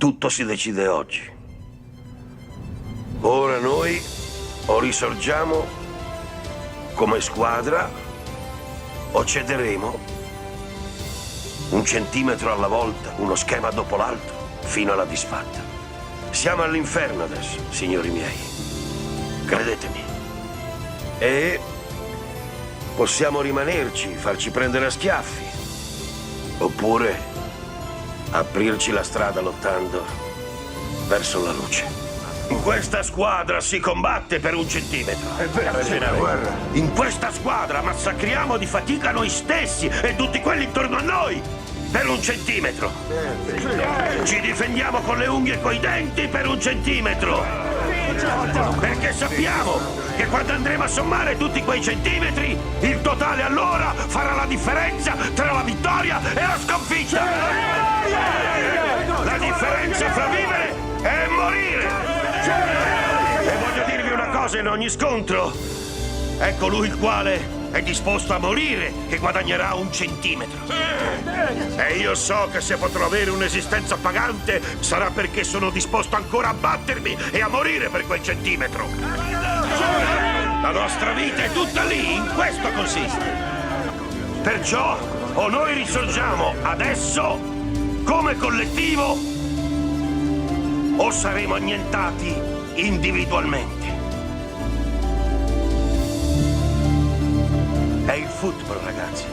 Tutto si decide oggi. Ora noi o risorgiamo come squadra o cederemo 1 centimetro alla volta, uno schema dopo l'altro, fino alla disfatta. Siamo all'inferno adesso, signori miei. Credetemi. E possiamo rimanerci, farci prendere a schiaffi. Oppure aprirci la strada lottando verso la luce. In questa squadra si combatte per 1 centimetro. È vero, guerra. In questa squadra massacriamo di fatica noi stessi e tutti quelli intorno a noi per 1 centimetro. Ci difendiamo con le unghie e coi denti per 1 centimetro. Perché sappiamo che quando andremo a sommare tutti quei centimetri, il totale allora farà la differenza tra la vittoria e la sconfitta. La differenza fra vivere e morire. E voglio dirvi una cosa in ogni scontro. È colui il quale è disposto a morire che guadagnerà 1 centimetro. E io so che se potrò avere un'esistenza pagante sarà perché sono disposto ancora a battermi e a morire per quel centimetro. La nostra vita è tutta lì, in questo consiste. Perciò o noi risorgiamo adesso come collettivo o saremo annientati individualmente. È il football, ragazzi.